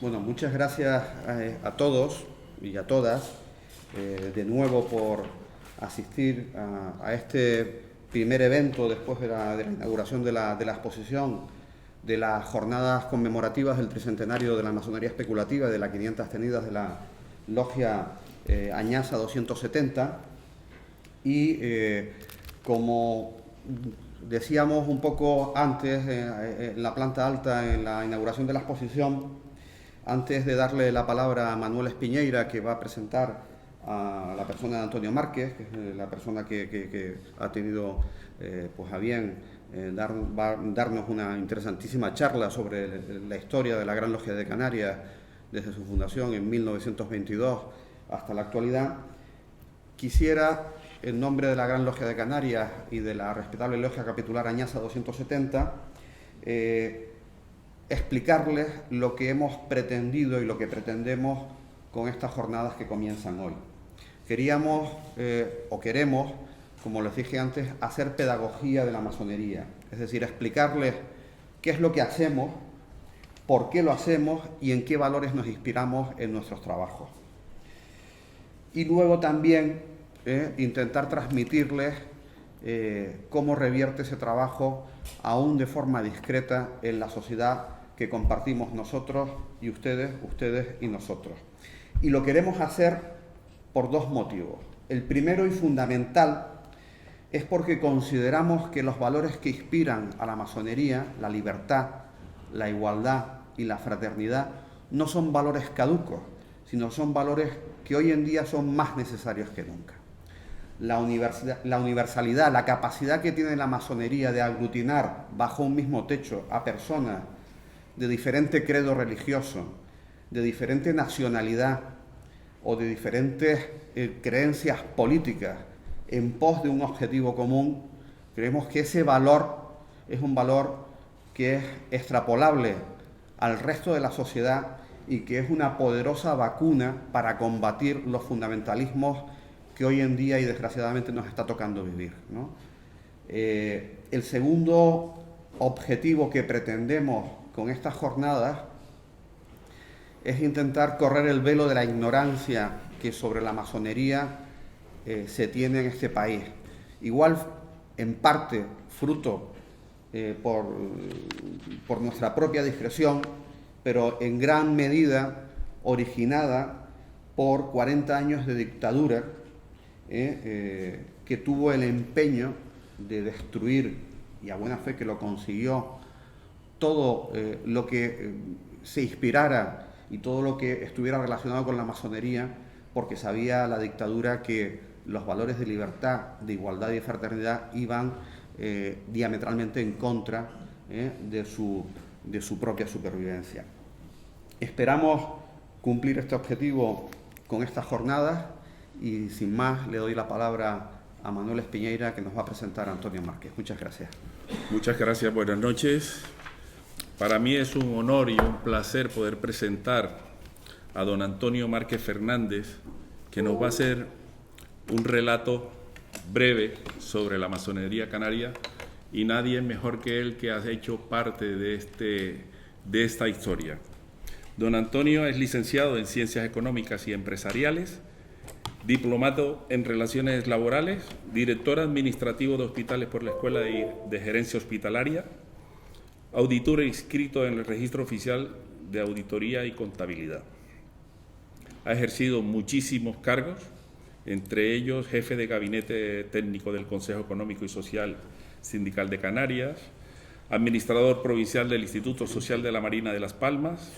Bueno, muchas gracias a todos y a todas de nuevo por asistir a este primer evento después de la inauguración de la exposición de las jornadas conmemorativas del tricentenario de la masonería especulativa, de las 500 tenidas de la logia Añasa 270. Y como decíamos un poco antes, en la planta alta, en la inauguración de la exposición, antes de darle la palabra a Manuel Espiñeira, que va a presentar a la persona de Antonio Márquez, que es la persona que ha tenido pues a bien darnos una interesantísima charla sobre la historia de la Gran Logia de Canarias desde su fundación en 1922 hasta la actualidad. Quisiera, en nombre de la Gran Logia de Canarias y de la respetable Logia Capitular Añasa 270, explicarles lo que hemos pretendido y lo que pretendemos con estas jornadas que comienzan hoy. Queríamos o queremos, como les dije antes, hacer pedagogía de la masonería, es decir, explicarles qué es lo que hacemos, por qué lo hacemos y en qué valores nos inspiramos en nuestros trabajos. Y luego también intentar transmitirles cómo revierte ese trabajo aún de forma discreta en la sociedad que compartimos nosotros y ustedes y nosotros. Y lo queremos hacer por dos motivos. El primero y fundamental es porque consideramos que los valores que inspiran a la masonería, la libertad, la igualdad y la fraternidad, no son valores caducos, sino son valores que hoy en día son más necesarios que nunca. La universalidad, la capacidad que tiene la masonería de aglutinar bajo un mismo techo a personas de diferente credo religioso, de diferente nacionalidad o de diferentes creencias políticas en pos de un objetivo común, creemos que ese valor es un valor que es extrapolable al resto de la sociedad y que es una poderosa vacuna para combatir los fundamentalismos que hoy en día y desgraciadamente nos está tocando vivir, ¿no? El segundo objetivo que pretendemos con estas jornadas es intentar correr el velo de la ignorancia que sobre la masonería se tiene en este país. Igual, en parte, fruto por nuestra propia discreción, pero en gran medida originada por 40 años de dictadura que tuvo el empeño de destruir, y a buena fe que lo consiguió, todo lo que se inspirara y todo lo que estuviera relacionado con la masonería, porque sabía la dictadura que los valores de libertad, de igualdad y de fraternidad iban diametralmente en contra de su propia supervivencia. Esperamos cumplir este objetivo con estas jornadas y sin más le doy la palabra a Manuel Espiñeira, que nos va a presentar a Antonio Márquez. Muchas gracias. Muchas gracias, buenas noches. Para mí es un honor y un placer poder presentar a don Antonio Márquez Fernández, que nos va a hacer un relato breve sobre la masonería canaria, y nadie mejor que él que ha hecho parte de esta historia. Don Antonio es licenciado en Ciencias Económicas y Empresariales, diplomado en Relaciones Laborales, director administrativo de hospitales por la Escuela de Gerencia Hospitalaria, auditor inscrito en el Registro Oficial de Auditoría y Contabilidad. Ha ejercido muchísimos cargos, entre ellos jefe de gabinete técnico del Consejo Económico y Social Sindical de Canarias, administrador provincial del Instituto Social de la Marina de Las Palmas,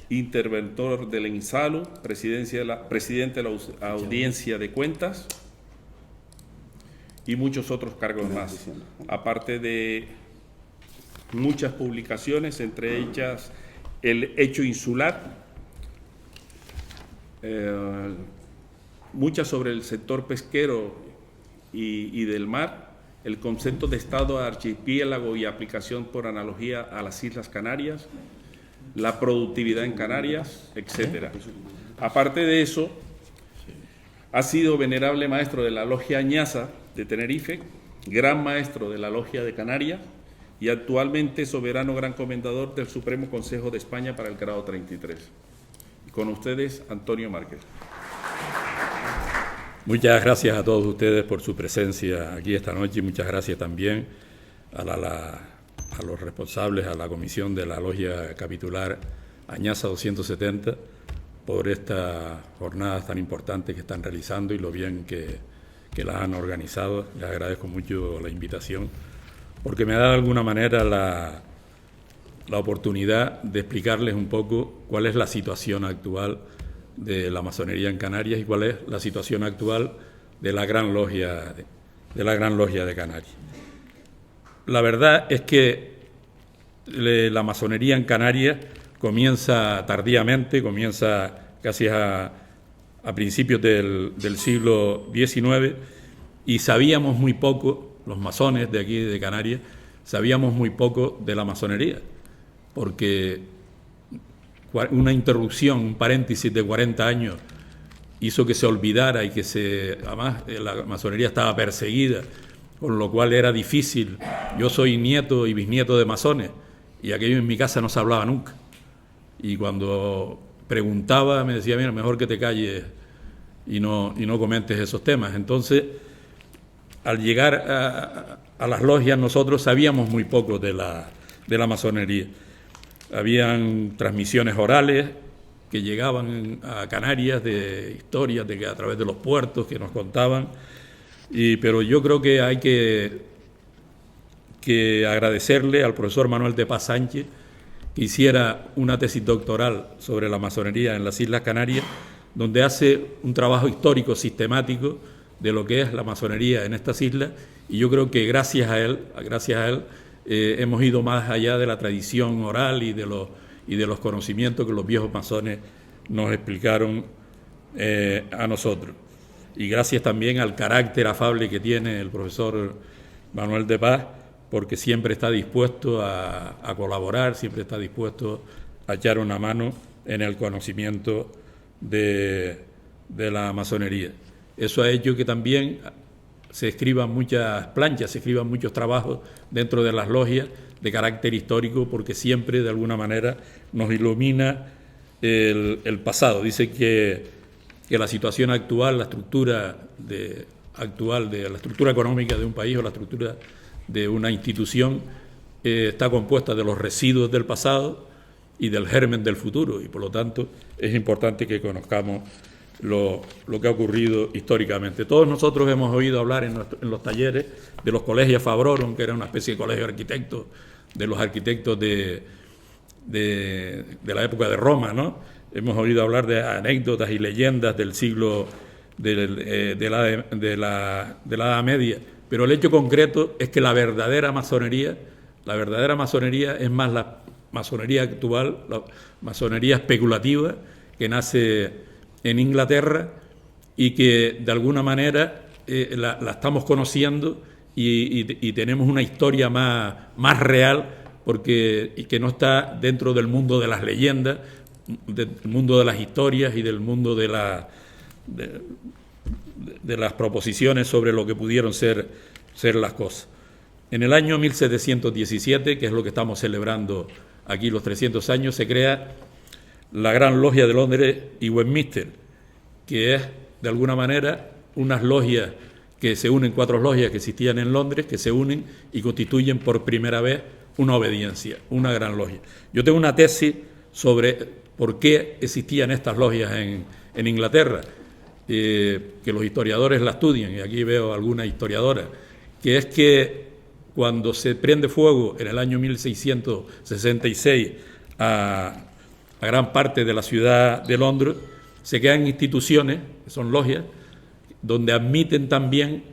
interventor del INSALU, presidente de la Audiencia de Cuentas y muchos otros cargos más, aparte de muchas publicaciones, entre ellas El Hecho Insular, muchas sobre el sector pesquero y del mar, el concepto de Estado de archipiélago y aplicación por analogía a las Islas Canarias, la productividad en Canarias, etc. Aparte de eso, ha sido venerable maestro de la Logia Añasa de Tenerife, gran maestro de la Logia de Canarias y actualmente soberano gran comendador del Supremo Consejo de España para el grado 33. Con ustedes, Antonio Márquez. Muchas gracias a todos ustedes por su presencia aquí esta noche y muchas gracias también a los responsables, a la comisión de la Logia Capitular Añaza 270 por estas jornadas tan importantes que están realizando y lo bien que las han organizado. Les agradezco mucho la invitación porque me da de alguna manera la oportunidad de explicarles un poco cuál es la situación actual de la masonería en Canarias y cuál es la situación actual de la Gran Logia de Canarias. La verdad es que la masonería en Canarias comienza tardíamente, comienza casi a principios del siglo XIX y sabíamos muy poco, los masones de aquí de Canarias, sabíamos muy poco de la masonería, porque una interrupción, un paréntesis de 40 años hizo que se olvidara y que además la masonería estaba perseguida, con lo cual era difícil. Yo soy nieto y bisnieto de masones y aquello en mi casa no se hablaba nunca. Y cuando preguntaba me decía, mira, mejor que te calles y no comentes esos temas. Entonces, al llegar a las logias nosotros sabíamos muy poco de la masonería. Habían transmisiones orales que llegaban a Canarias de historias a través de los puertos que nos contaban, pero yo creo que hay que agradecerle al profesor Manuel de Paz Sánchez que hiciera una tesis doctoral sobre la masonería en las Islas Canarias, donde hace un trabajo histórico sistemático de lo que es la masonería en estas islas, y yo creo que gracias a él hemos ido más allá de la tradición oral y de los conocimientos que los viejos masones nos explicaron a nosotros. Y gracias también al carácter afable que tiene el profesor Manuel de Paz, porque siempre está dispuesto a colaborar, siempre está dispuesto a echar una mano en el conocimiento de la masonería. Eso ha hecho que también se escriban muchas planchas, se escriban muchos trabajos dentro de las logias de carácter histórico, porque siempre de alguna manera nos ilumina el pasado. Dice que la situación actual, la estructura la estructura económica de un país o la estructura de una institución está compuesta de los residuos del pasado y del germen del futuro, y por lo tanto es importante que conozcamos lo que ha ocurrido históricamente. Todos nosotros hemos oído hablar en los talleres de los colegios Fabrorum, que era una especie de colegio de arquitectos, de los arquitectos de la época de Roma, ¿no? Hemos oído hablar de anécdotas y leyendas del siglo de la Edad Media, pero el hecho concreto es que la verdadera masonería es más la masonería actual, la masonería especulativa que nace en Inglaterra y que de alguna manera la estamos conociendo y tenemos una historia más real y que no está dentro del mundo de las leyendas, del mundo de las historias y del mundo de las proposiciones sobre lo que pudieron ser las cosas. En el año 1717, que es lo que estamos celebrando aquí los 300 años, se crea la Gran Logia de Londres y Westminster, que es de alguna manera unas logias que se unen, 4 logias que existían en Londres, que se unen y constituyen por primera vez una obediencia, una gran logia. Yo tengo una tesis sobre por qué existían estas logias en Inglaterra, que los historiadores la estudian, y aquí veo alguna historiadora, que es que cuando se prende fuego en el año 1666 a gran parte de la ciudad de Londres, se crean instituciones, que son logias, donde admiten también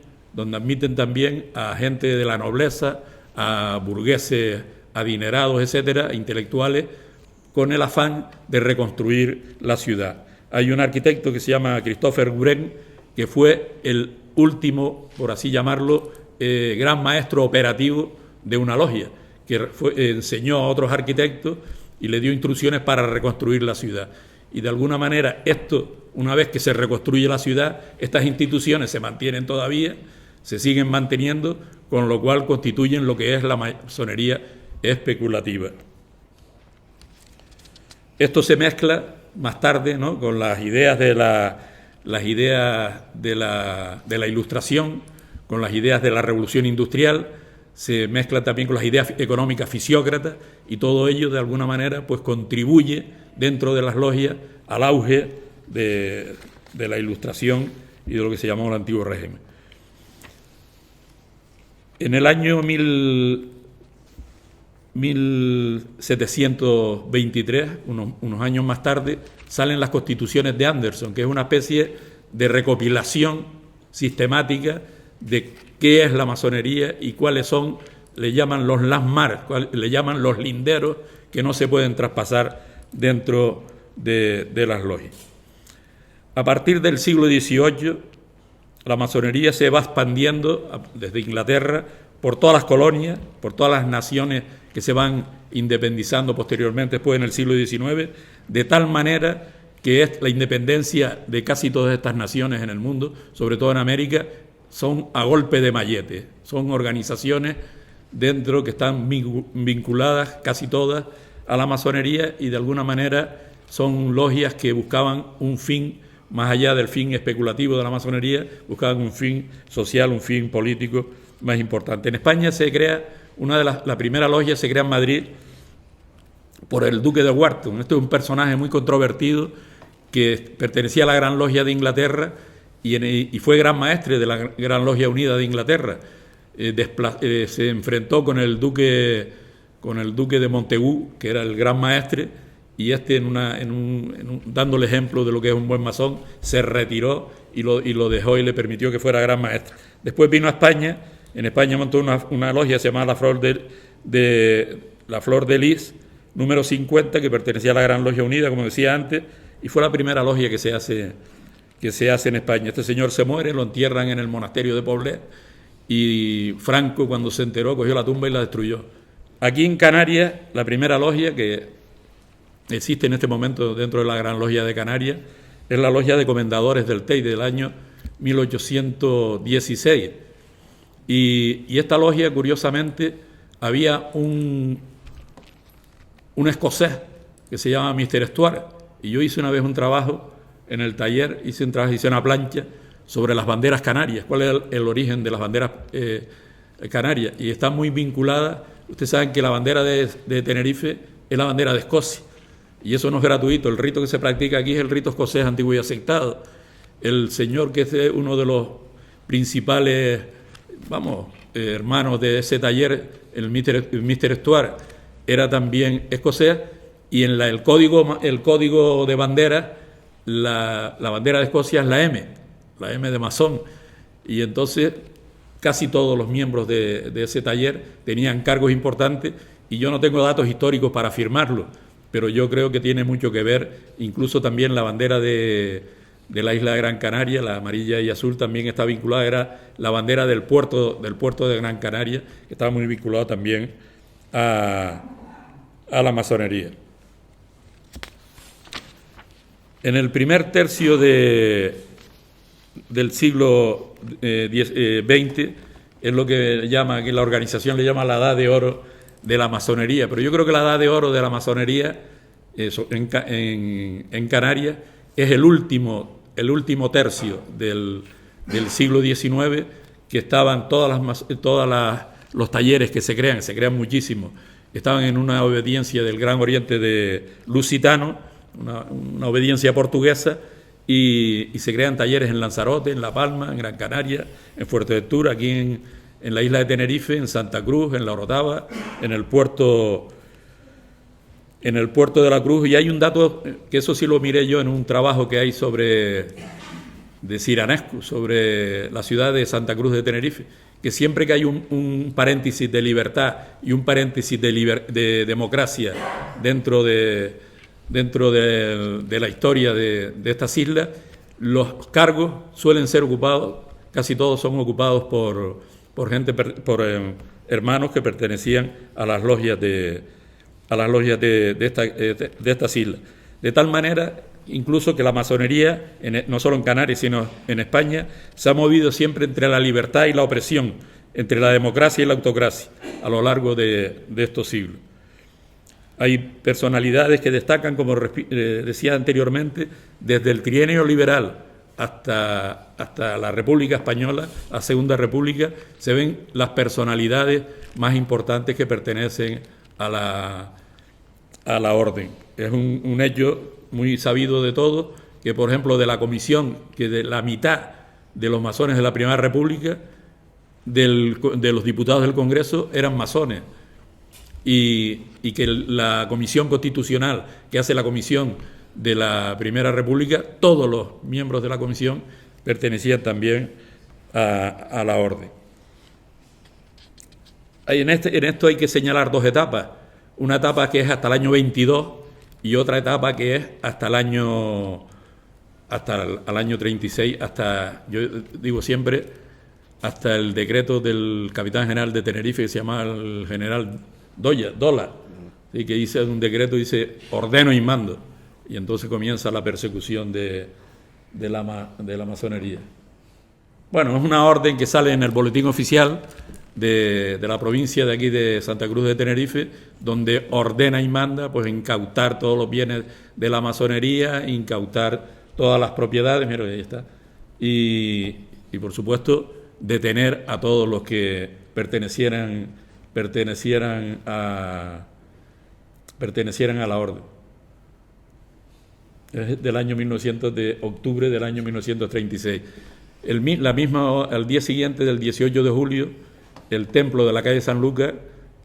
a gente de la nobleza, a burgueses adinerados, etcétera, intelectuales, con el afán de reconstruir la ciudad. Hay un arquitecto que se llama Christopher Wren, que fue el último, por así llamarlo, gran maestro operativo de una logia, que enseñó a otros arquitectos y le dio instrucciones para reconstruir la ciudad. Y de alguna manera una vez que se reconstruye la ciudad, estas instituciones se mantienen todavía, se siguen manteniendo con lo cual constituyen lo que es la masonería especulativa. Esto se mezcla más tarde, ¿no?, con las ideas de la Ilustración, con las ideas de la Revolución Industrial, se mezcla también con las ideas económicas fisiócratas, y todo ello de alguna manera pues contribuye dentro de las logias al auge de la Ilustración y de lo que se llamó el antiguo régimen. En el año 1723, unos años más tarde, salen las Constituciones de Anderson, que es una especie de recopilación sistemática de qué es la masonería y cuáles son, le llaman los landmarks, le llaman los linderos que no se pueden traspasar dentro de las logias. A partir del siglo XVIII, la masonería se va expandiendo desde Inglaterra por todas las colonias, por todas las naciones que se van independizando posteriormente, después en el siglo XIX, de tal manera que es la independencia de casi todas estas naciones en el mundo, sobre todo en América, son a golpe de mallete, son organizaciones dentro que están vinculadas casi todas a la masonería y de alguna manera son logias que buscaban un fin, más allá del fin especulativo de la masonería, buscaban un fin social, un fin político más importante. En España se crea, la primera logia se crea en Madrid por el duque de Wharton. Este es un personaje muy controvertido que pertenecía a la Gran Logia de Inglaterra y fue gran maestre de la Gran Logia Unida de Inglaterra. Se enfrentó con el duque de Montagu, que era el gran maestre, y dándole ejemplo de lo que es un buen masón, se retiró y lo dejó y le permitió que fuera gran maestre. Después vino a España. En España montó una logia, se llamaba la Flor de Lis, número 50, que pertenecía a la Gran Logia Unida, como decía antes, y fue la primera logia que se hace en España. Este señor se muere, lo entierran en el monasterio de Poblet, y Franco, cuando se enteró, cogió la tumba y la destruyó. Aquí en Canarias, la primera logia que existe en este momento dentro de la Gran Logia de Canarias es la Logia de Comendadores del Teide del año 1816. Y esta logia, curiosamente, había un escocés que se llama Mr. Stuart, y yo hice una vez un trabajo en el taller, hice una plancha sobre las banderas canarias, cuál es el origen de las banderas canarias, y está muy vinculada. Ustedes saben que la bandera de Tenerife es la bandera de Escocia, y eso no es gratuito. El rito que se practica aquí es el rito escocés antiguo y aceptado. El señor que es uno de los principales hermanos de ese taller, el Mr. Stuart, era también escocés, y en el código de bandera, la bandera de Escocia es la M de masón, y entonces casi todos los miembros de ese taller tenían cargos importantes, y yo no tengo datos históricos para afirmarlo, pero yo creo que tiene mucho que ver. Incluso también la bandera de la isla de Gran Canaria, la amarilla y azul, también está vinculada, era la bandera del puerto de Gran Canaria, que estaba muy vinculado también a la masonería. En el primer tercio del siglo XX es lo que la organización le llama la Edad de Oro de la masonería, pero yo creo que la Edad de Oro de la masonería en Canarias es el último tercio del siglo XIX, que estaban los talleres que se crean muchísimos, estaban en una obediencia del Gran Oriente de Lusitano, una obediencia portuguesa, y se crean talleres en Lanzarote, en La Palma, en Gran Canaria, en Fuerteventura, aquí en la isla de Tenerife, en Santa Cruz, en La Orotava, en el puerto de la Cruz. Y hay un dato, que eso sí lo miré yo en un trabajo que hay de Siranescu, sobre la ciudad de Santa Cruz de Tenerife, que siempre que hay un paréntesis de libertad y un paréntesis de democracia dentro de la historia de estas islas, los cargos suelen ser ocupados, casi todos son ocupados por hermanos que pertenecían a las logias de estas islas. De tal manera, incluso, que la masonería, no solo en Canarias, sino en España, se ha movido siempre entre la libertad y la opresión. entre la democracia y la autocracia a lo largo de estos siglos. Hay personalidades que destacan, como decía anteriormente, desde el trienio liberal hasta la República Española, la Segunda República, se ven las personalidades más importantes que pertenecen a la orden. Es un hecho muy sabido de todos que, por ejemplo, de la comisión, que de la mitad de los masones de la Primera República, de los diputados del Congreso, eran masones. Y que la comisión constitucional que hace la comisión de la Primera República, todos los miembros de la comisión pertenecían también a la orden. En esto hay que señalar dos etapas. Una etapa que es hasta el año 22 y otra etapa que es hasta el año 36, yo digo siempre, hasta el decreto del capitán general de Tenerife, que se llamaba el general Dola, ¿sí? Que dice un decreto, dice ordeno y mando, y entonces comienza la persecución de la masonería. Bueno, es una orden que sale en el boletín oficial de la provincia de aquí de Santa Cruz de Tenerife, donde ordena y manda pues incautar todos los bienes de la masonería, incautar todas las propiedades, mira, ahí está, y por supuesto detener a todos los que pertenecieran a la orden. Es del año de octubre del año 1936. Al día siguiente, del 18 de julio, el templo de la calle San Lucas,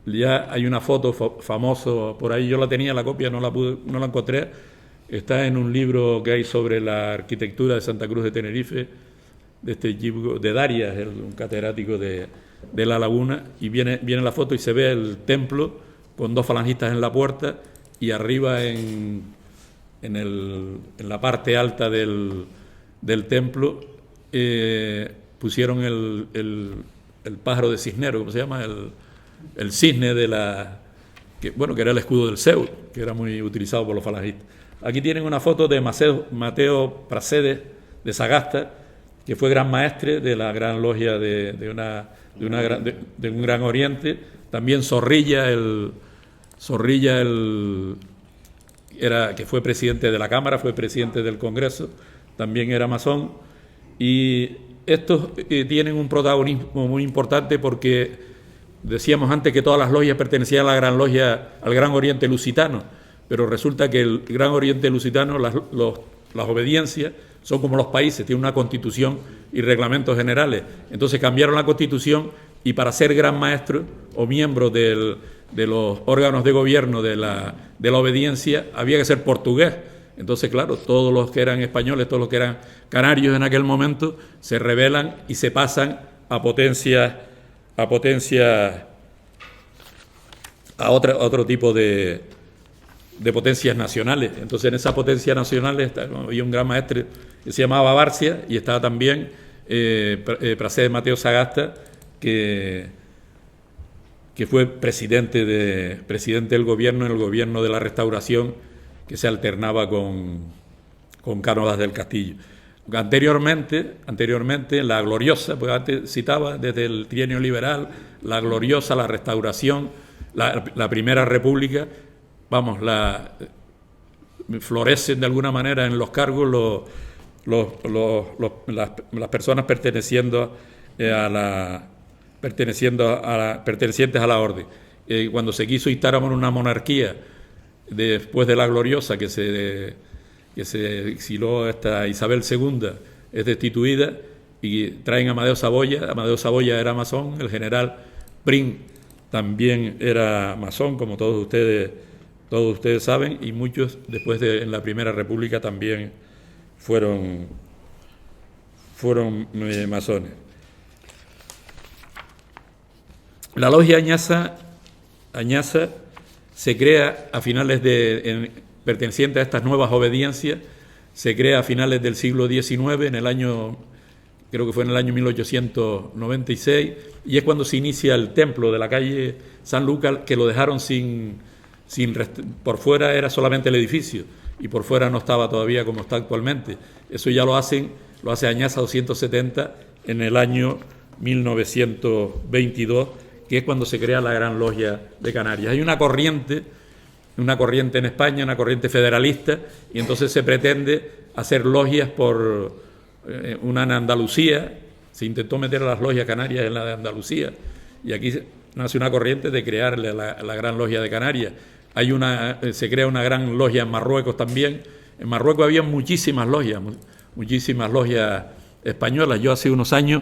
ya hay una foto famoso por ahí, yo la tenía, la copia, no la encontré, está en un libro que hay sobre la arquitectura de Santa Cruz de Tenerife, de Darias, un catedrático de La Laguna, y viene la foto y se ve el templo con dos falangistas en la puerta, y arriba en la parte alta del templo pusieron el pájaro de Cisnero, ¿cómo se llama? El cisne que era el escudo del Zeus, que era muy utilizado por los falangistas. Aquí tienen una foto de Mateo Pracedes de Sagasta, que fue gran maestre de la gran logia de un Gran Oriente. También Zorrilla, que fue presidente de la Cámara, fue presidente del Congreso, también era masón. Y estos tienen un protagonismo muy importante porque decíamos antes que todas las logias pertenecían a la gran logia, al Gran Oriente Lusitano, pero resulta que el Gran Oriente Lusitano, las obediencias son como los países, tienen una constitución y reglamentos generales. Entonces cambiaron la constitución y para ser gran maestro o miembro de los órganos de gobierno de la obediencia había que ser portugués. Entonces, claro, todos los que eran españoles, todos los que eran canarios en aquel momento, se rebelan y se pasan a otro tipo de potencias nacionales. Entonces, en esas potencias nacionales había un gran maestre que se llamaba Barcia y estaba también Pracedes Mateo Sagasta, que fue presidente del gobierno, en el gobierno de la Restauración, que se alternaba con Cánovas del Castillo. Anteriormente, la gloriosa, pues antes citaba desde el trienio liberal, la gloriosa, la Restauración, la Primera República, florecen de alguna manera en los cargos las personas pertenecientes a la orden. Cuando se quiso instaurar una monarquía después de la gloriosa, que se exiló hasta Isabel II, es destituida y traen a Amadeo Saboya. Amadeo Saboya era masón, el general Prim también era masón, como todos ustedes saben, y muchos después en la Primera República también fueron masones. La logia Añaza se crea a finales perteneciente a estas nuevas obediencias, se crea a finales del siglo XIX, creo que fue en el año 1896, y es cuando se inicia el templo de la calle San Lucas, que lo dejaron por fuera era solamente el edificio, y por fuera no estaba todavía como está actualmente. Eso ya lo hace Añaza 270 en el año 1922, que es cuando se crea la Gran Logia de Canarias. Hay una corriente en España, una corriente federalista, y entonces se pretende hacer logias por una en Andalucía. Se intentó meter a las logias canarias en la de Andalucía, y aquí nace una corriente de crear la Gran Logia de Canarias. Se crea una gran logia en Marruecos también. En Marruecos había muchísimas logias españolas. Yo hace unos años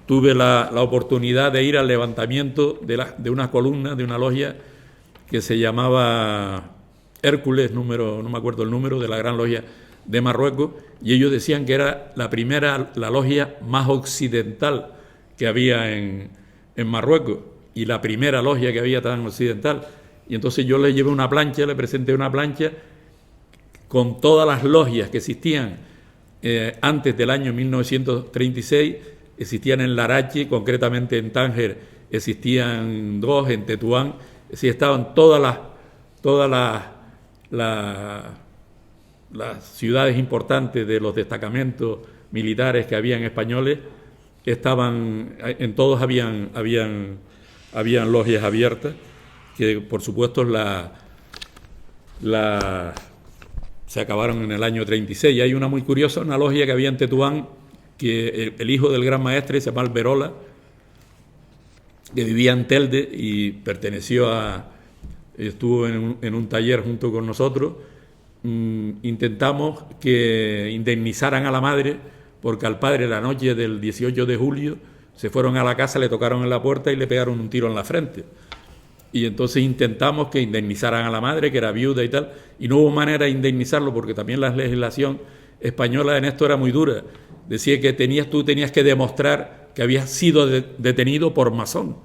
tuve la oportunidad de ir al levantamiento de una columna de una logia que se llamaba Hércules, no me acuerdo el número, de la Gran Logia de Marruecos, y ellos decían que era la logia más occidental que había en Marruecos, y la primera logia que había tan occidental. Y entonces yo le llevé le presenté una plancha con todas las logias que existían antes del año 1936, existían en Larache, concretamente en Tánger existían 2, en Tetuán, sí, estaban todas las ciudades importantes de los destacamentos militares que habían españoles, en todos habían logias abiertas, que por supuesto se acabaron en el año 36. Y hay una muy curiosa, una logia que había en Tetuán, que el hijo del gran maestre se llama Alberola, que vivía en Telde y estuvo en un taller junto con nosotros. Intentamos que indemnizaran a la madre, porque al padre la noche del 18 de julio se fueron a la casa, le tocaron en la puerta y le pegaron un tiro en la frente. Y entonces intentamos que indemnizaran a la madre, que era viuda y tal, y no hubo manera de indemnizarlo, porque también la legislación española en esto era muy dura. Decía que tú tenías que demostrar que habías sido detenido por masón.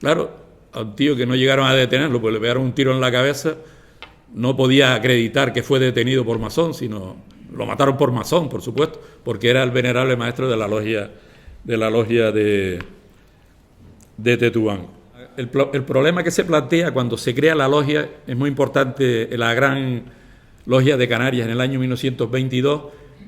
Claro, a un tío que no llegaron a detenerlo, pues le pegaron un tiro en la cabeza, no podía acreditar que fue detenido por masón, sino lo mataron por masón, por supuesto, porque era el venerable maestro de la logia de Tetuán. El problema que se plantea cuando se crea la logia es muy importante. La Gran Logia de Canarias en el año 1922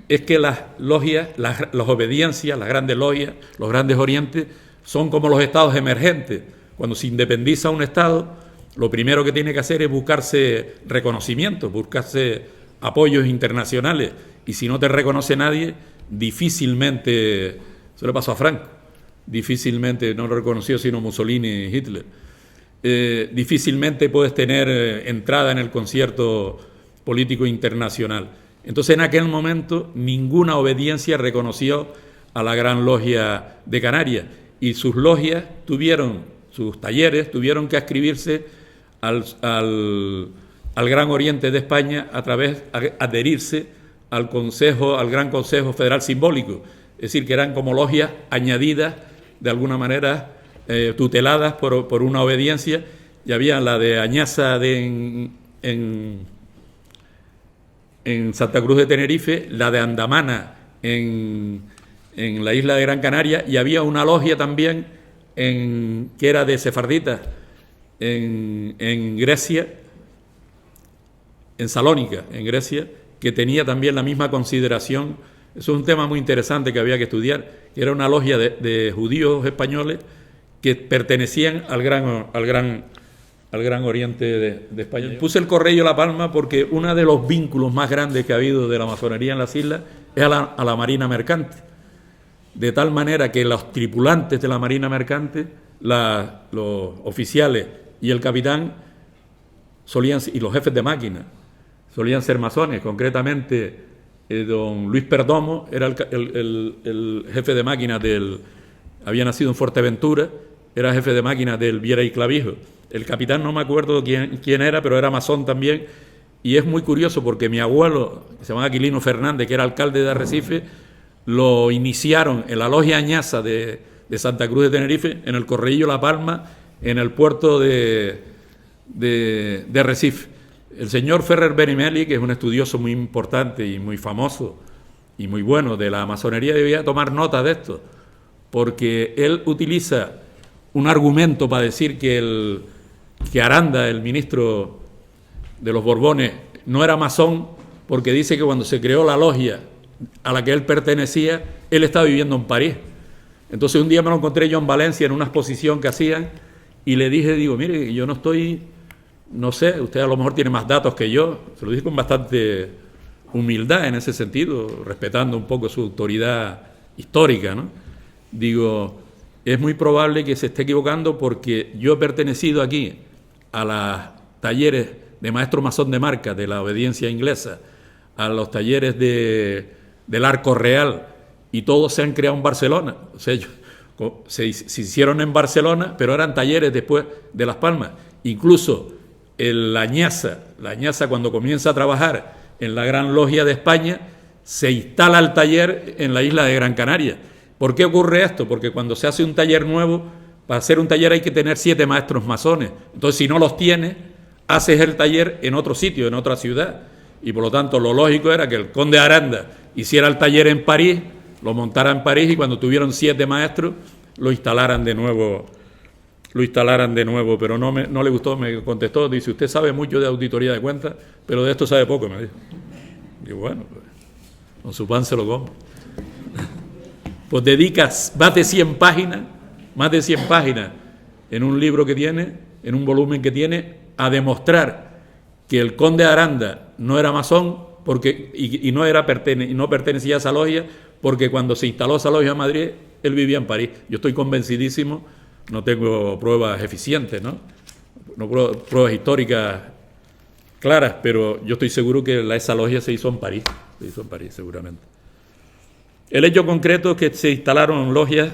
es que las logias, las obediencias, las grandes logias, los grandes orientes, son como los estados emergentes. Cuando se independiza un estado, lo primero que tiene que hacer es buscarse reconocimiento, buscarse apoyos internacionales, y si no te reconoce nadie, difícilmente, eso le pasó a Franco, difícilmente, no lo reconoció sino Mussolini y Hitler, difícilmente puedes tener entrada en el concierto político internacional. Entonces, en aquel momento, ninguna obediencia reconoció a la Gran Logia de Canarias, y sus logias sus talleres tuvieron que adscribirse al Gran Oriente de España adherirse al Gran Consejo Federal Simbólico, es decir, que eran como logias añadidas, de alguna manera tuteladas por una obediencia. Y había la de Añaza en Santa Cruz de Tenerife, la de Andamana en la isla de Gran Canaria, y había una logia también que era de sefarditas en Grecia, en Salónica, en Grecia, que tenía también la misma consideración. Eso es un tema muy interesante que había que estudiar, que era una logia de judíos españoles que pertenecían al Gran Oriente de España. Puse el Correio La Palma porque uno de los vínculos más grandes que ha habido de la masonería en las islas es a la Marina Mercante. De tal manera que los tripulantes de la Marina Mercante, los oficiales y el capitán, y los jefes de máquina, solían ser masones. Concretamente, don Luis Perdomo era el jefe de máquina había nacido en Fuerteventura, era jefe de máquina del Viera y Clavijo. El capitán no me acuerdo quién era, pero era masón también. Y es muy curioso porque mi abuelo, que se llamaba Aquilino Fernández, que era alcalde de Arrecife, lo iniciaron en la logia Añaza de Santa Cruz de Tenerife, en el Correillo La Palma, en el puerto de Arrecife. El señor Ferrer Benimeli, que es un estudioso muy importante y muy famoso y muy bueno de la masonería, debía tomar nota de esto, porque él utiliza un argumento para decir que Aranda, el ministro de los Borbones, no era masón, porque dice que cuando se creó la logia a la que él pertenecía, él estaba viviendo en París. Entonces un día me lo encontré yo en Valencia en una exposición que hacían y le dije, digo, mire, yo no estoy, no sé, usted a lo mejor tiene más datos que yo. Se lo dije con bastante humildad en ese sentido, respetando un poco su autoridad histórica, ¿no? Digo, es muy probable que se esté equivocando porque yo he pertenecido aquí a los talleres de maestro masón de marca de la obediencia inglesa, a los talleres del Arco Real, y todos se han creado en Barcelona. O sea, se hicieron en Barcelona, pero eran talleres después de Las Palmas. Incluso la Añaza cuando comienza a trabajar en la Gran Logia de España, se instala el taller en la isla de Gran Canaria. ¿Por qué ocurre esto? Porque cuando se hace un taller nuevo, para hacer un taller hay que tener 7 maestros masones. Entonces, si no los tienes, haces el taller en otro sitio, en otra ciudad. Y por lo tanto, lo lógico era que el conde Aranda hiciera el taller en París, lo montara en París y cuando tuvieron 7 maestros, lo instalaran de nuevo, pero no le gustó, me contestó, dice, usted sabe mucho de auditoría de cuentas, pero de esto sabe poco, me dijo. Digo, bueno, pues, con su pan se lo como. Pues dedicas más de 100 páginas en un libro que tiene, en un volumen que tiene, a demostrar que el conde Aranda no era masón y no pertenecía a esa logia, porque cuando se instaló esa logia en Madrid, él vivía en París. Yo estoy convencidísimo, no tengo pruebas eficientes, no pruebas históricas claras, pero yo estoy seguro que esa logia se hizo en París, seguramente. El hecho concreto es que se instalaron logias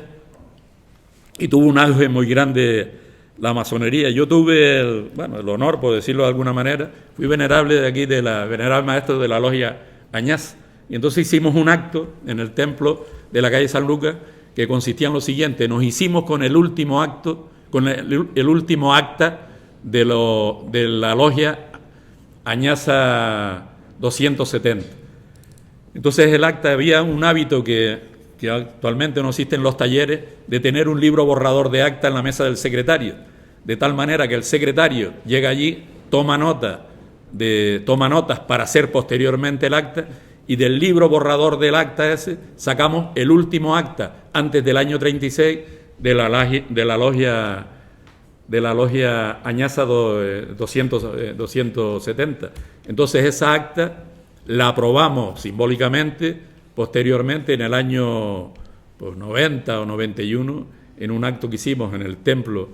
y tuvo un auge muy grande la masonería. Yo tuve el honor, por decirlo de alguna manera, fui venerable de aquí, venerable maestro de la logia Añaz, y entonces hicimos un acto en el templo de la calle San Lucas que consistía en lo siguiente: nos hicimos con el último acto, con el último acta de la logia Añaza 270. Entonces el acta, había un hábito que actualmente no existe en los talleres, de tener un libro borrador de acta en la mesa del secretario, de tal manera que el secretario llega allí, toma notas para hacer posteriormente el acta, y del libro borrador del acta ese sacamos el último acta antes del año 36 de la logia Añaza 270. Entonces esa acta la aprobamos simbólicamente posteriormente en el año 90 o 91, en un acto que hicimos en el templo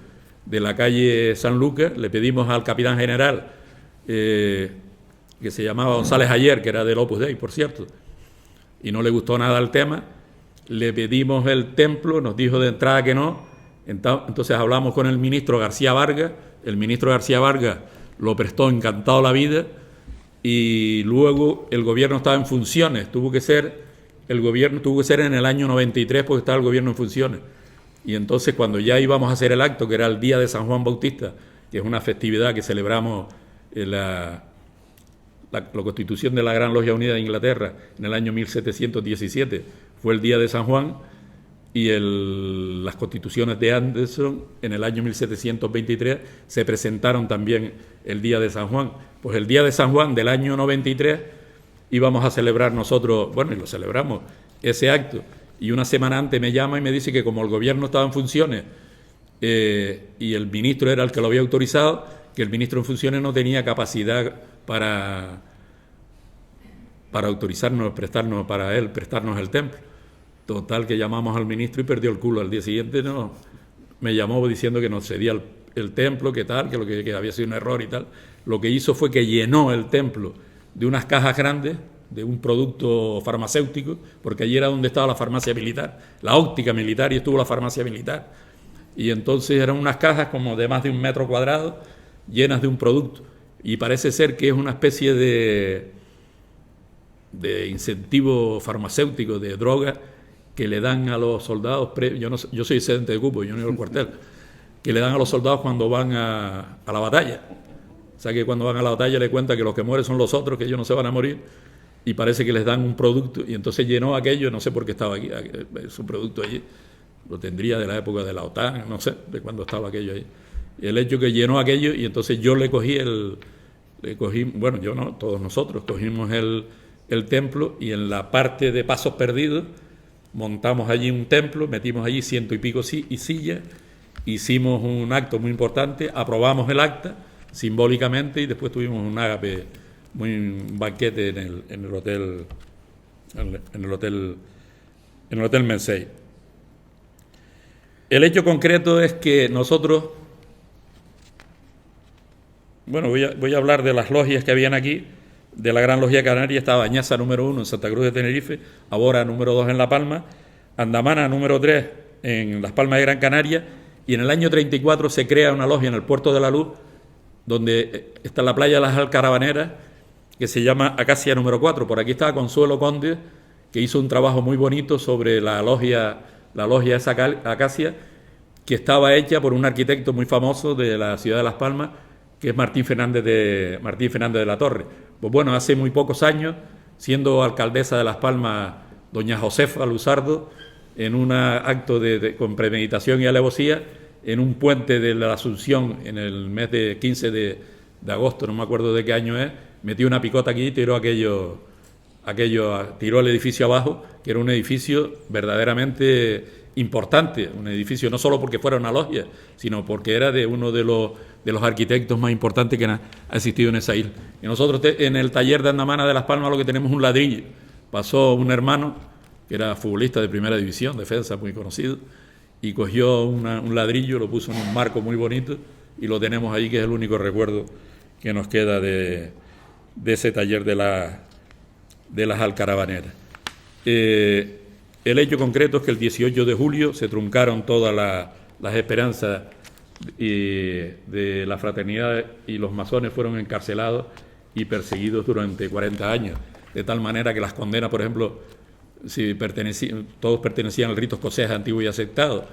de la calle San Lucas. Le pedimos al capitán general, que se llamaba González Ayer, que era del Opus Dei, por cierto, y no le gustó nada el tema. Le pedimos el templo, nos dijo de entrada que no. Entonces hablamos con el ministro García Vargas. El ministro García Vargas lo prestó encantado la vida, y luego el gobierno estaba en funciones. El gobierno tuvo que ser en el año 93, porque estaba el gobierno en funciones. Y entonces, cuando ya íbamos a hacer el acto, que era el día de San Juan Bautista, que es una festividad que celebramos la constitución de la Gran Logia Unida de Inglaterra en el año 1717, fue el día de San Juan, y las constituciones de Anderson en el año 1723 se presentaron también el día de San Juan. Pues el día de San Juan del año 93 íbamos a celebrar nosotros, y lo celebramos, ese acto, y una semana antes me llama y me dice que como el gobierno estaba en funciones y el ministro era el que lo había autorizado, que el ministro en funciones no tenía capacidad para autorizarnos, prestarnos el templo. Total, que llamamos al ministro y perdió el culo. Al día siguiente me llamó diciendo que nos cedía el templo, que había sido un error y tal. Lo que hizo fue que llenó el templo de unas cajas grandes, de un producto farmacéutico, porque allí era donde estaba la farmacia militar, la óptica militar, y estuvo la farmacia militar. Y entonces eran unas cajas como de más de 1 metro cuadrado, llenas de un producto. Y parece ser que es una especie de incentivo farmacéutico, de droga, que le dan a los soldados, yo soy excedente de cupo, yo no iba al cuartel, que le dan a los soldados cuando van a la batalla. O sea, que cuando van a la batalla le cuentan que los que mueren son los otros, que ellos no se van a morir, y parece que les dan un producto, y entonces llenó aquello, no sé por qué estaba aquí, su producto allí, lo tendría de la época de la OTAN, no sé de cuándo estaba aquello ahí. Y el hecho que llenó aquello, y entonces yo todos nosotros cogimos el templo, y en la parte de Pasos Perdidos montamos allí un templo, metimos allí 100 y pico sillas, hicimos un acto muy importante, aprobamos el acta simbólicamente y después tuvimos un ágape, un banquete en el hotel Mensei. El hecho concreto es que nosotros, bueno, voy a hablar de las logias que habían aquí. De la Gran Logia Canaria estaba Añasa número 1 en Santa Cruz de Tenerife, Abora número 2 en La Palma, Andamana número 3 en Las Palmas de Gran Canaria, y en el año 34 se crea una logia en el Puerto de la Luz, donde está la playa de las Alcarabaneras, que se llama Acacia número 4. Por aquí estaba Consuelo Conde, que hizo un trabajo muy bonito sobre la logia esa Acacia, que estaba hecha por un arquitecto muy famoso de la ciudad de Las Palmas, que es Martín Fernández de la Torre. Pues bueno, hace muy pocos años, siendo alcaldesa de Las Palmas doña Josefa Luzardo, en un acto con premeditación y alevosía, en un puente de la Asunción, en el mes de 15 de agosto, no me acuerdo de qué año es, metió una picota aquí y tiró tiró el edificio abajo, que era un edificio verdaderamente importante, un edificio no solo porque fuera una logia, sino porque era de uno de los arquitectos más importantes que ha existido en esa isla. Y nosotros en el taller de Andamana de Las Palmas lo que tenemos es un ladrillo. Pasó un hermano, que era futbolista de primera división, defensa muy conocido, y cogió un ladrillo, lo puso en un marco muy bonito, y lo tenemos ahí, que es el único recuerdo que nos queda de ese taller de las Alcarabaneras. El hecho concreto es que el 18 de julio se truncaron todas las esperanzas de la fraternidad, y los masones fueron encarcelados y perseguidos durante 40 años, de tal manera que las condenas, por ejemplo, todos pertenecían al rito escocés antiguo y aceptado,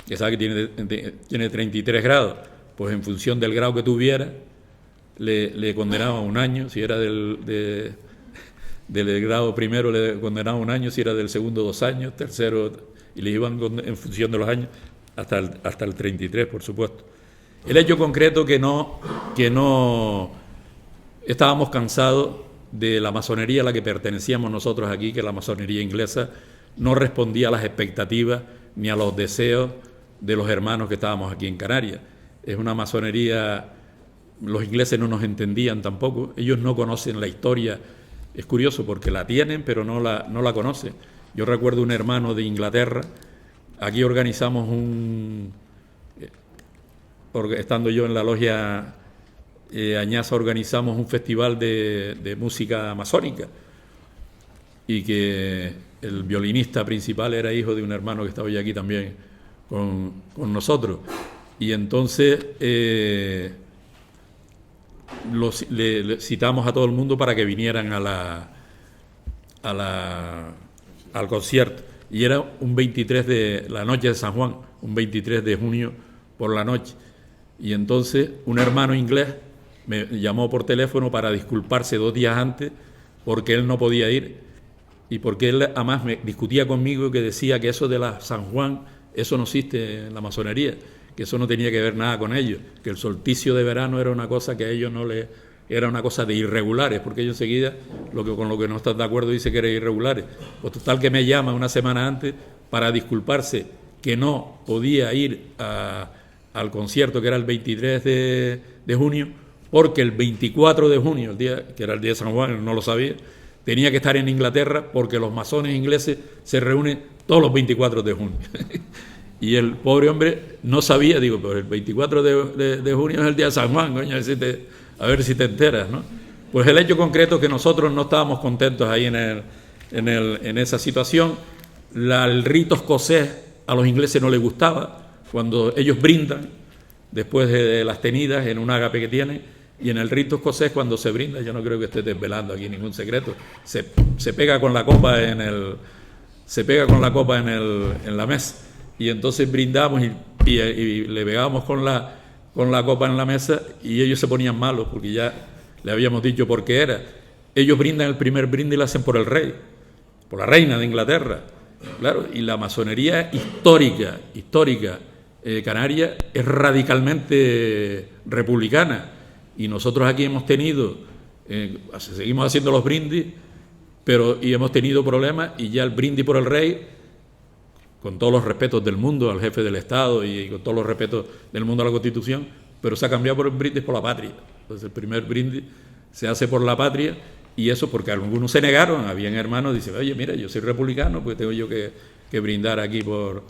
que sabe que tiene 33 grados, pues en función del grado que tuviera, le condenaban 1 año, si era del grado primero le condenaban 1 año, si era del segundo 2 años, tercero, y le iban en función de los años hasta el 33, por supuesto. El hecho concreto que no estábamos cansados de la masonería a la que pertenecíamos nosotros aquí, que la masonería inglesa no respondía a las expectativas ni a los deseos de los hermanos que estábamos aquí en Canarias. Es una masonería, los ingleses no nos entendían tampoco, ellos no conocen la historia. Es curioso porque la tienen, pero no la conocen. Yo recuerdo un hermano de Inglaterra, aquí organizamos estando yo en la logia Añasa, organizamos un festival de música masónica, y que el violinista principal era hijo de un hermano que estaba hoy aquí también con nosotros. Y entonces le citamos a todo el mundo para que vinieran al concierto, y era un 23 de la noche de San Juan, un 23 de junio por la noche, y entonces un hermano inglés me llamó por teléfono para disculparse 2 días antes porque él no podía ir, y porque él además me discutía conmigo, que decía que eso de la San Juan, eso no existe en la masonería, que eso no tenía que ver nada con ellos, que el solsticio de verano era una cosa que a ellos era una cosa de irregulares, porque ellos enseguida con lo que no están de acuerdo dice que era irregulares. Pues total, que me llama 1 semana antes para disculparse que no podía ir al concierto, que era el 23 de junio, porque el 24 de junio, que era el día de San Juan, no lo sabía, tenía que estar en Inglaterra, porque los masones ingleses se reúnen todos los 24 de junio. Y el pobre hombre no sabía, digo, pero el 24 de junio es el día de San Juan, coño, a ver si te enteras, ¿no? Pues el hecho concreto es que nosotros no estábamos contentos ahí en esa situación. El rito escocés a los ingleses no les gustaba, cuando ellos brindan después de las tenidas en un ágape que tienen, y en el rito escocés cuando se brinda, yo no creo que esté desvelando aquí ningún secreto, se pega con la copa en la mesa, y entonces brindamos y le pegábamos con la copa en la mesa, y ellos se ponían malos porque ya le habíamos dicho por qué era. Ellos brindan el primer brindis y lo hacen por el rey, por la reina de Inglaterra, claro, y la masonería histórica canaria es radicalmente republicana, y nosotros aquí hemos tenido, seguimos haciendo los brindis, y hemos tenido problemas, y ya el brindis por el rey con todos los respetos del mundo al jefe del Estado y con todos los respetos del mundo a la Constitución, pero se ha cambiado por el brindis por la patria. Entonces el primer brindis se hace por la patria, y eso porque algunos se negaron. Habían hermanos que dicen, oye, mira, yo soy republicano, pues tengo yo que brindar aquí por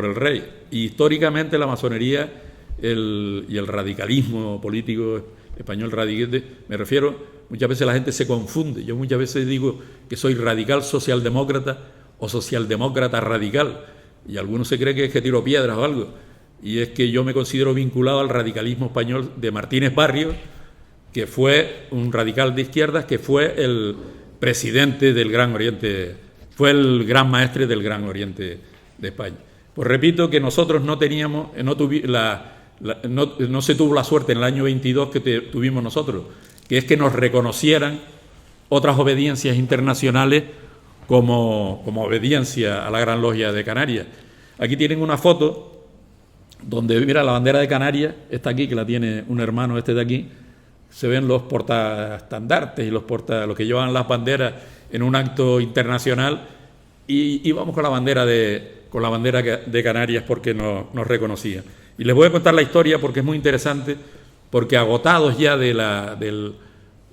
el rey. Y históricamente la masonería y el radicalismo político español me refiero, muchas veces la gente se confunde. Yo muchas veces digo que soy radical socialdemócrata o socialdemócrata radical, y algunos se creen que es que tiro piedras o algo, y es que yo me considero vinculado al radicalismo español de Martínez Barrios, que fue un radical de izquierdas, que fue el presidente del Gran Oriente, fue el gran maestre del Gran Oriente de España. Pues repito que nosotros no teníamos, no se tuvo la suerte en el año 22 que tuvimos nosotros, que es que nos reconocieran otras obediencias internacionales como obediencia a la Gran Logia de Canarias. Aquí tienen una foto donde, mira, la bandera de Canarias está aquí, que la tiene un hermano de aquí. Se ven los portaestandartes y los que llevan las banderas en un acto internacional, y vamos con la bandera de Canarias porque nos reconocían. Y les voy a contar la historia porque es muy interesante, porque agotados ya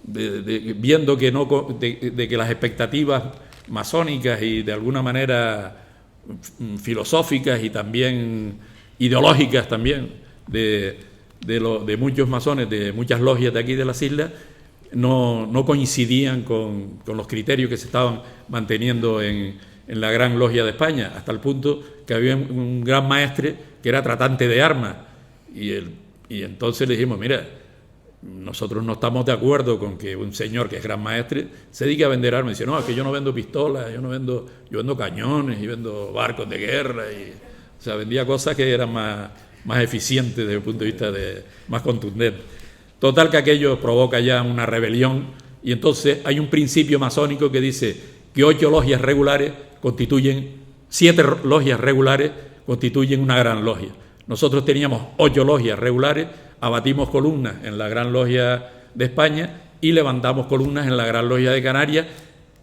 viendo que que las expectativas masónicas y de alguna manera filosóficas y también ideológicas también de muchos masones, de muchas logias de aquí de las islas, no coincidían con los criterios que se estaban manteniendo en la Gran Logia de España, hasta el punto que había un gran maestre que era tratante de armas, y entonces le dijimos, mira, nosotros no estamos de acuerdo con que un señor que es gran maestre se dedique a vender armas. Dice, no, es que yo no vendo pistolas, yo vendo cañones y vendo barcos de guerra, o sea, vendía cosas que eran más eficientes desde el punto de vista más contundente. Total, que aquello provoca ya una rebelión, y entonces hay un principio masónico que dice que 7 logias regulares constituyen una gran logia. Nosotros teníamos 8 logias regulares, abatimos columnas en la Gran Logia de España y levantamos columnas en la Gran Logia de Canarias,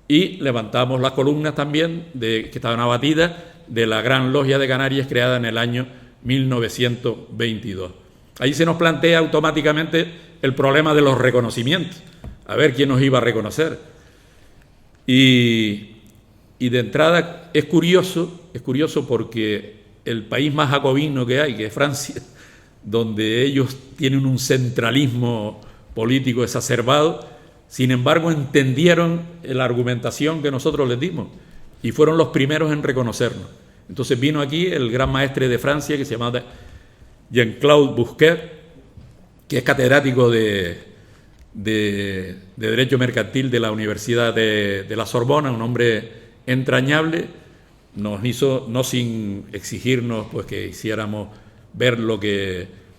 y levantamos las columnas también que estaban abatidas de la Gran Logia de Canarias, creada en el año 1922. Ahí se nos plantea automáticamente el problema de los reconocimientos, a ver quién nos iba a reconocer. Y de entrada es curioso porque el país más jacobino que hay, que es Francia, donde ellos tienen un centralismo político exacerbado, sin embargo entendieron la argumentación que nosotros les dimos y fueron los primeros en reconocernos. Entonces vino aquí el gran maestre de Francia, que se llamaba Jean-Claude Bousquet, que es catedrático de Derecho Mercantil de la Universidad de la Sorbona, un hombre entrañable. Nos hizo, no sin exigirnos pues que hiciéramos ver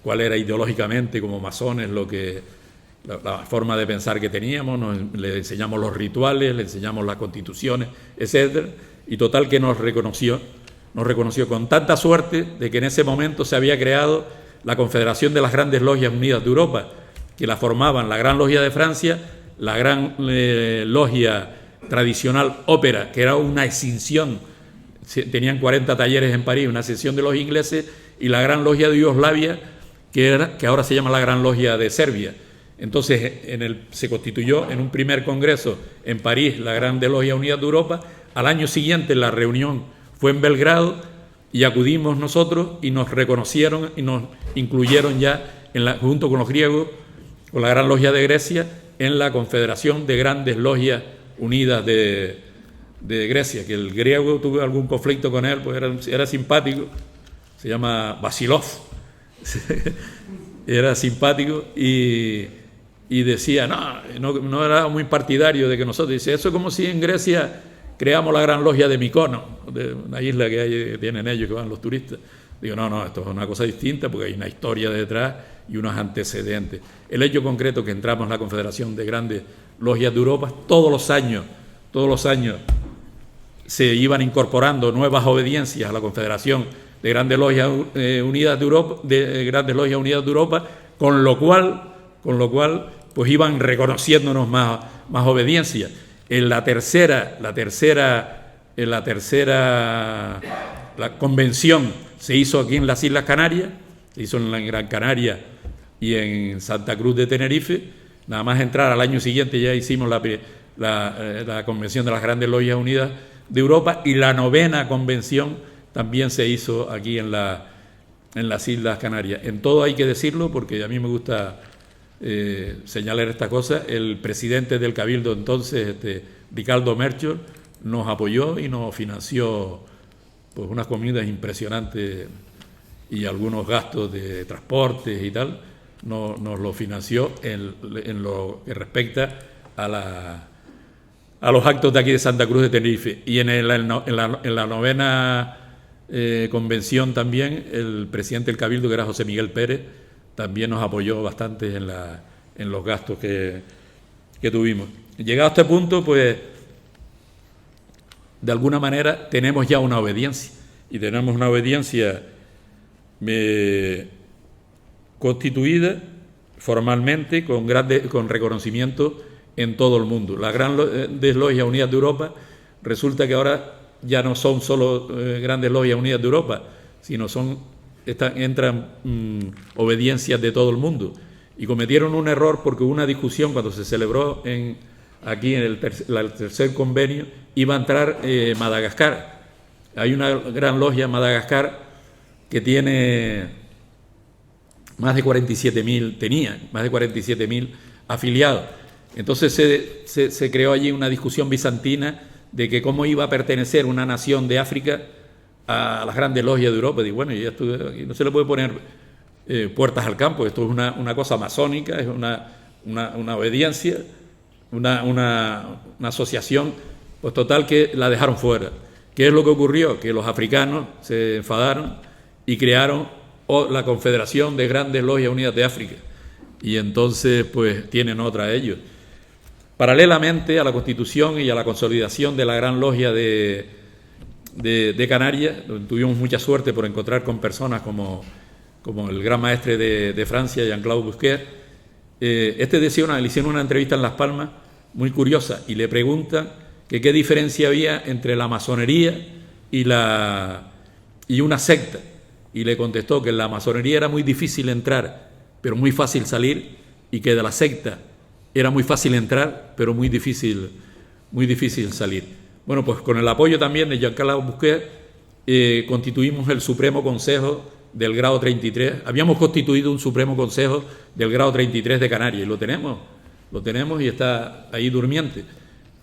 cuál era ideológicamente como masones la forma de pensar que teníamos, le enseñamos los rituales, le enseñamos las constituciones, etcétera, y total que nos reconoció con tanta suerte de que en ese momento se había creado la Confederación de las Grandes Logias Unidas de Europa, que la formaban la Gran Logia de Francia, la Gran Logia Tradicional Ópera, que era una escinsión, tenían 40 talleres en París, una escinsión de los ingleses, y la Gran Logia de Yugoslavia, que ahora se llama la Gran Logia de Serbia. Entonces se constituyó en un primer congreso en París la Grandes Logias Unidas de Europa. Al año siguiente la reunión fue en Belgrado y acudimos nosotros y nos reconocieron y nos incluyeron ya junto con los griegos, con la Gran Logia de Grecia, en la Confederación de Grandes Logias Unidas de Grecia, que el griego tuve algún conflicto con él, pues era simpático, se llama Vasilov, era simpático y decía, no era muy partidario de que nosotros, dice, eso es como si en Grecia creamos la Gran Logia de Mykonos, de una isla que tienen ellos, que van los turistas. Digo, no, esto es una cosa distinta porque hay una historia detrás y unos antecedentes. El hecho concreto que entramos en la Confederación de Grandes Logias de Europa, todos los años se iban incorporando nuevas obediencias a la Confederación de Grandes Logias Unidas de Europa, con lo cual pues iban reconociéndonos más obediencia. En la tercera en la convención se hizo aquí en las Islas Canarias, se hizo en Gran Canaria y en Santa Cruz de Tenerife. Nada más entrar al año siguiente ya hicimos la convención de las Grandes Logias Unidas de Europa, y la 9ª convención también se hizo aquí en las Islas Canarias. En todo hay que decirlo, porque a mí me gusta señalar esta cosa. El presidente del Cabildo entonces, Ricardo Melchor, nos apoyó y nos financió pues unas comidas impresionantes y algunos gastos de transportes y tal. Nos lo financió en lo que respecta a los actos de aquí de Santa Cruz de Tenerife. Y en la 9ª convención también, el presidente del Cabildo, que era José Miguel Pérez, también nos apoyó bastante en los gastos que tuvimos. Llegado a este punto, pues, de alguna manera tenemos ya una obediencia, y tenemos una obediencia constituida formalmente, con reconocimiento en todo el mundo. Las Grandes Logias Unidas de Europa, resulta que ahora ya no son solo Grandes Logias Unidas de Europa, sino entran obediencias de todo el mundo. Y cometieron un error, porque hubo una discusión cuando se celebró aquí en el tercer convenio. Iba a entrar Madagascar. Hay una gran logia, Madagascar, que tiene más de 47.000 afiliados. Entonces se creó allí una discusión bizantina de que cómo iba a pertenecer una nación de África a las Grandes Logias de Europa. Y bueno, aquí no se le puede poner puertas al campo. Esto es una cosa masónica, es una obediencia, una asociación, pues total, que la dejaron fuera. ¿Qué es lo que ocurrió? Que los africanos se enfadaron y crearon la Confederación de Grandes Logias Unidas de África. Y entonces, pues, tienen otra ellos. Paralelamente a la constitución y a la consolidación de la Gran Logia de Canarias, donde tuvimos mucha suerte por encontrar con personas como el gran maestre de Francia, Jean-Claude Bousquet, le hicieron una entrevista en Las Palmas muy curiosa, y le preguntan que qué diferencia había entre la masonería y una secta, y le contestó que en la masonería era muy difícil entrar, pero muy fácil salir, y que de la secta era muy fácil entrar, pero muy difícil salir. Bueno, pues con el apoyo también de Jean-Claude Bousquet, constituimos el Supremo Consejo del grado 33. Habíamos constituido un Supremo Consejo del grado 33 de Canarias, y lo tenemos y está ahí durmiente.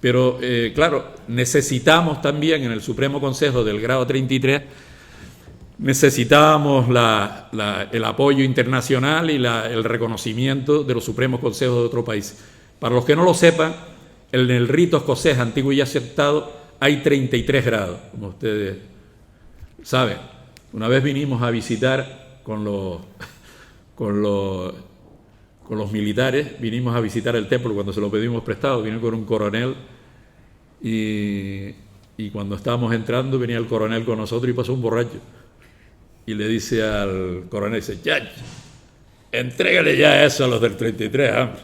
Pero, claro, necesitamos también en el Supremo Consejo del grado 33, necesitábamos el apoyo internacional y el reconocimiento de los Supremos Consejos de otros países. Para los que no lo sepan, en el rito escocés antiguo y aceptado hay 33 grados, como ustedes saben. Una vez vinimos a visitar con los militares, vinimos a visitar el templo cuando se lo pedimos prestado. Vino con un coronel y cuando estábamos entrando venía el coronel con nosotros y pasó un borracho. Y le dice al coronel, dice, ya, entrégale ya eso a los del 33, hombre.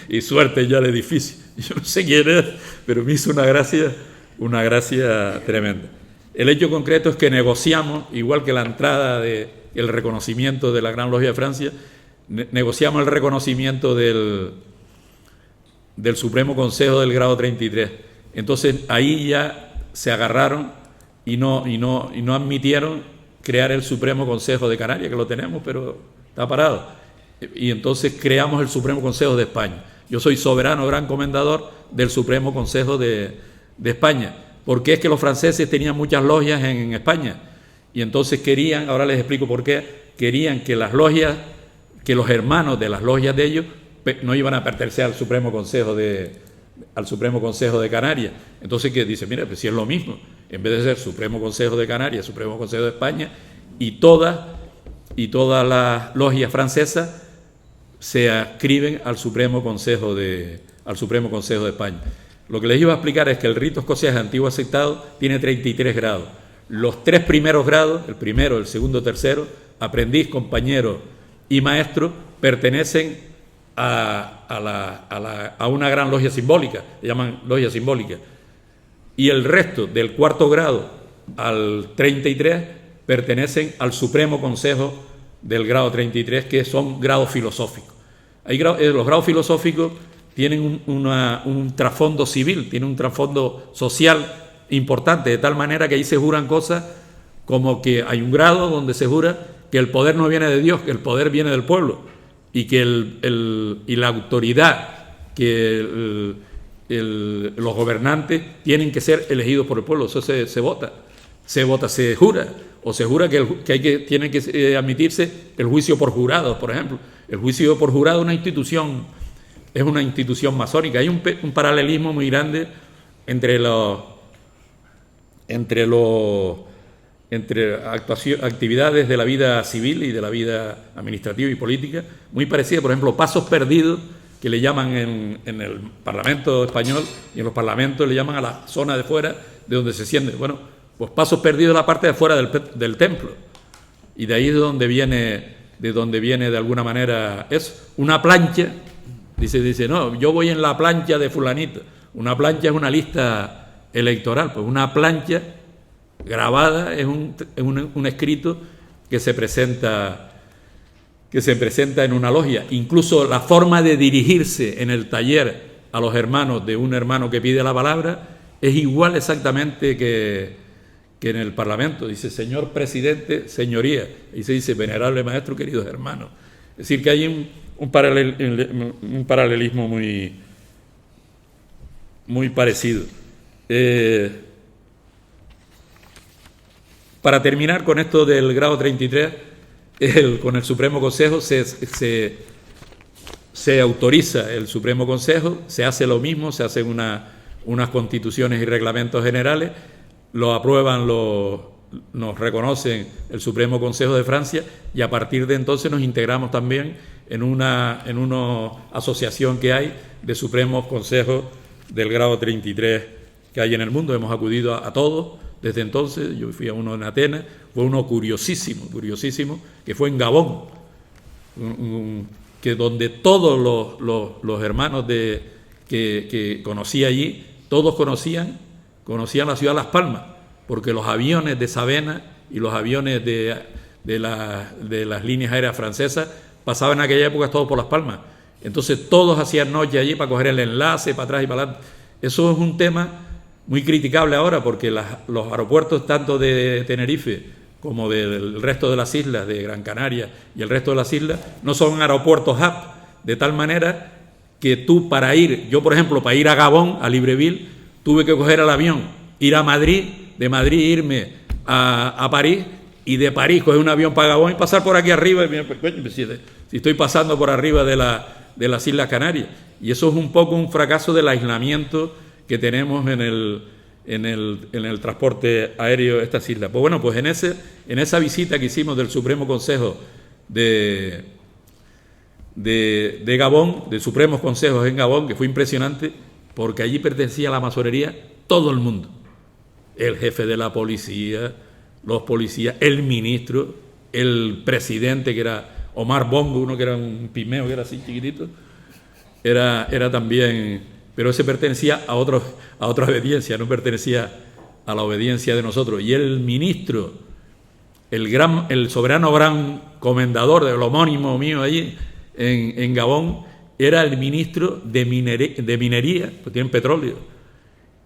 Y suerte ya el edificio. Yo no sé quién es, pero me hizo una gracia tremenda. El hecho concreto es que negociamos, igual que la entrada el reconocimiento de la Gran Logia de Francia, negociamos el reconocimiento del Supremo Consejo del grado 33. Entonces ahí ya se agarraron y no admitieron crear el Supremo Consejo de Canarias, que lo tenemos, pero está parado. Y entonces creamos el Supremo Consejo de España. Yo soy soberano gran comendador del Supremo Consejo de España, porque es que los franceses tenían muchas logias en España, y entonces querían, ahora les explico por qué, querían que las logias, que los hermanos de las logias de ellos no iban a pertenecer al Supremo Consejo de Canarias. Entonces, que dice, mira, pues si es lo mismo, en vez de ser Supremo Consejo de Canarias, Supremo Consejo de España, y todas las logias francesas se adscriben al Supremo Consejo de España. Lo que les iba a explicar es que el rito escocés antiguo aceptado tiene 33 grados. Los 3 primeros grados, el primero, el segundo, el tercero, aprendiz, compañero y maestro, pertenecen a una gran logia simbólica, le llaman logia simbólica. y el resto del cuarto grado al 33 pertenecen al Supremo Consejo del grado 33, que son grados filosóficos. Los grados filosóficos tienen un trasfondo civil, tienen un trasfondo social importante, de tal manera que ahí se juran cosas como que hay un grado donde se jura que el poder no viene de Dios, que el poder viene del pueblo, y que la autoridad, que los gobernantes tienen que ser elegidos por el pueblo. Eso se vota, se jura, o se jura que tiene que admitirse el juicio por jurados, por ejemplo. El juicio por jurado es una institución masónica. Hay un paralelismo muy grande entre actividades de la vida civil y de la vida administrativa y política, muy parecida. Por ejemplo, pasos perdidos, que le llaman en el Parlamento español, y en los parlamentos le llaman a la zona de fuera de donde se siente. Bueno, pues pasos perdidos la parte de fuera del templo, y de ahí es donde viene de alguna manera eso. Una plancha, dice, no, yo voy en la plancha de fulanito. Una plancha es una lista electoral, pues una plancha grabada es un escrito que se presenta en una logia. Incluso la forma de dirigirse en el taller a los hermanos, de un hermano que pide la palabra, es igual exactamente que en el Parlamento. Dice, señor presidente, señoría, y se dice, venerable maestro, queridos hermanos. Es decir, que hay un paralelismo muy, muy parecido. Para terminar con esto del grado 33, con el Supremo Consejo se autoriza el Supremo Consejo, se hace lo mismo, se hacen unas constituciones y reglamentos generales, lo aprueban, nos reconocen el Supremo Consejo de Francia, y a partir de entonces nos integramos también en una asociación que hay de Supremos Consejos del grado 33 que hay en el mundo. Hemos acudido a todos desde entonces. Yo fui a uno en Atenas, fue uno curiosísimo, que fue en Gabón, que donde todos los hermanos que conocí allí, todos conocían la ciudad de Las Palmas, porque los aviones de Savena y los aviones de las líneas aéreas francesas pasaban en aquella época todos por Las Palmas. Entonces todos hacían noche allí para coger el enlace, para atrás y para adelante. Eso es un tema muy criticable ahora, porque los aeropuertos tanto de Tenerife como del resto de las islas, de Gran Canaria y el resto de las islas, no son aeropuertos hub, de tal manera que tú yo por ejemplo, para ir a Gabón, a Libreville, tuve que coger el avión, ir a Madrid, de Madrid irme a París, y de París coger un avión para Gabón y pasar por aquí arriba, si estoy pasando por arriba de las Islas Canarias. Y eso es un poco un fracaso del aislamiento que tenemos en el transporte aéreo de estas islas. Pues bueno, pues en esa visita que hicimos del Supremo Consejo de Gabón, de Supremos Consejos en Gabón, que fue impresionante, porque allí pertenecía a la masonería todo el mundo. El jefe de la policía, los policías, el ministro, el presidente, que era Omar Bongo, uno que era un pimeo, que era así chiquitito, era también, pero ese pertenecía a otra obediencia, no pertenecía a la obediencia de nosotros. Y el ministro, el soberano gran comendador del homónimo mío allí en Gabón, era el ministro de minería, pues tienen petróleo,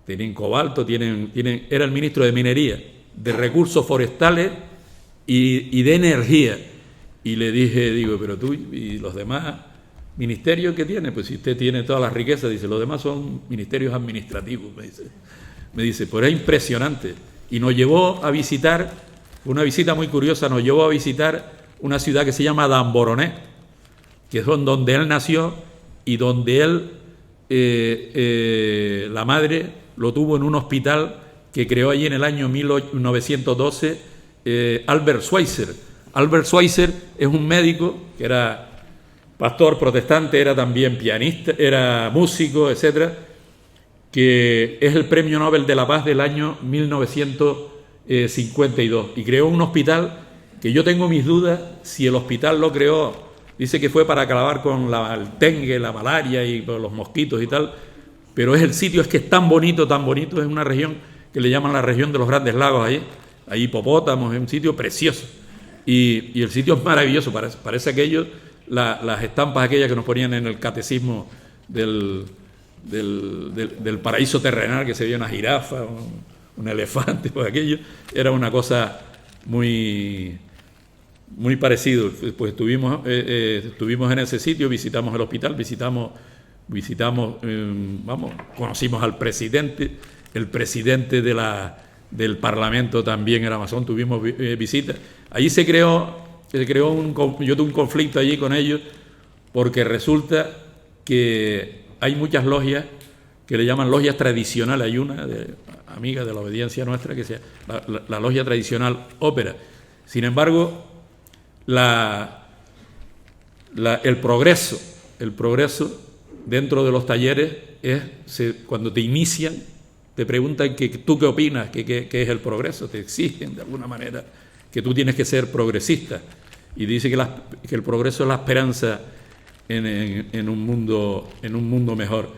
tienen cobalto, era el ministro de minería, de recursos forestales y de energía. Y le dije, pero tú y los demás ministerios que tiene, pues si usted tiene todas las riquezas, dice, los demás son ministerios administrativos, me dice, pues es impresionante. Y nos llevó a visitar, una visita muy curiosa, nos llevó a visitar una ciudad que se llama Damboronnet, que es donde él nació y donde él, la madre lo tuvo en un hospital que creó allí en el año 1912 Albert Schweitzer. Albert Schweitzer es un médico que era pastor protestante, era también pianista, era músico, etcétera, que es el Premio Nobel de la Paz del año 1952, y creó un hospital que yo tengo mis dudas si el hospital lo creó. Dice que fue para acabar con el dengue, la malaria y los mosquitos y tal, pero es el sitio, es que es tan bonito, es una región que le llaman la región de los Grandes Lagos, ahí hay hipopótamos, es un sitio precioso, y el sitio es maravilloso, parece aquello, las estampas aquellas que nos ponían en el catecismo del paraíso terrenal, que se veía una jirafa, un elefante, pues aquello era una cosa muy parecido. Pues estuvimos en ese sitio, visitamos el hospital, conocimos al presidente, el presidente del Parlamento también era masón, tuvimos visitas. Allí yo tuve un conflicto allí con ellos, porque resulta que hay muchas logias que le llaman logias tradicionales. Hay una amiga de la obediencia nuestra que se llama la logia tradicional Ópera. Sin embargo, el progreso dentro de los talleres cuando te inician, te preguntan tú qué opinas, qué es el progreso, te exigen de alguna manera que tú tienes que ser progresista, y dice que el progreso es la esperanza en un mundo mejor.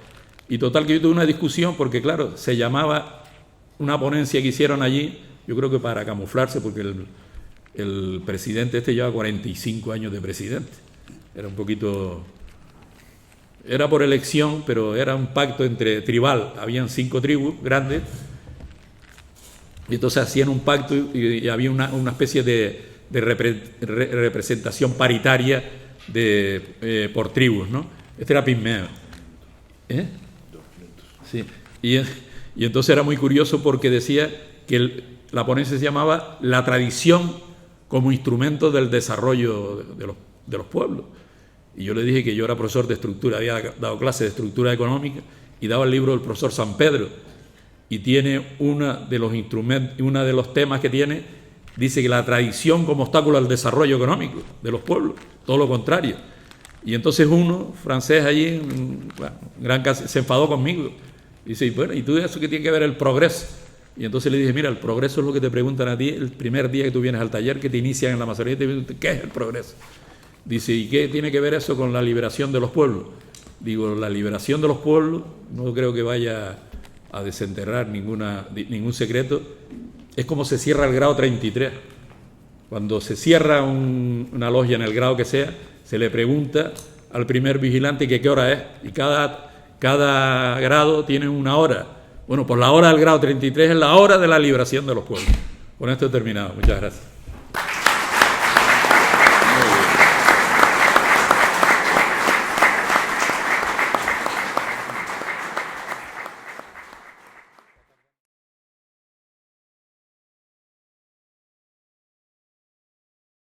Y total que yo tuve una discusión, porque claro, se llamaba una ponencia que hicieron allí, yo creo que para camuflarse, porque el presidente lleva 45 años de presidente, era por elección, pero era un pacto entre tribal, habían 5 tribus grandes, y entonces hacían un pacto y había una especie de representación paritaria por tribus, ¿no? Este era Pigmeo. Sí. Y entonces era muy curioso, porque decía que la ponencia se llamaba La tradición como instrumento del desarrollo de los pueblos. Y yo le dije que yo era profesor de estructura, había dado clases de estructura económica y daba el libro del profesor San Pedro, y tiene uno de los temas que tiene, dice que la tradición como obstáculo al desarrollo económico de los pueblos, todo lo contrario. Y entonces uno, francés allí, se enfadó conmigo. Dice, bueno, ¿y tú eso qué tiene que ver el progreso? Y entonces le dije, mira, el progreso es lo que te preguntan a ti el primer día que tú vienes al taller, que te inician en la masonería, y te preguntan, ¿qué es el progreso? Dice, ¿y qué tiene que ver eso con la liberación de los pueblos? Digo, la liberación de los pueblos, no creo que vaya a desenterrar ningún secreto. Es como se cierra el grado 33. Cuando se cierra una logia en el grado que sea, se le pregunta al primer vigilante que qué hora es, y cada grado tiene una hora. Bueno, pues la hora del grado 33 es la hora de la liberación de los pueblos. Con esto he terminado. Muchas gracias.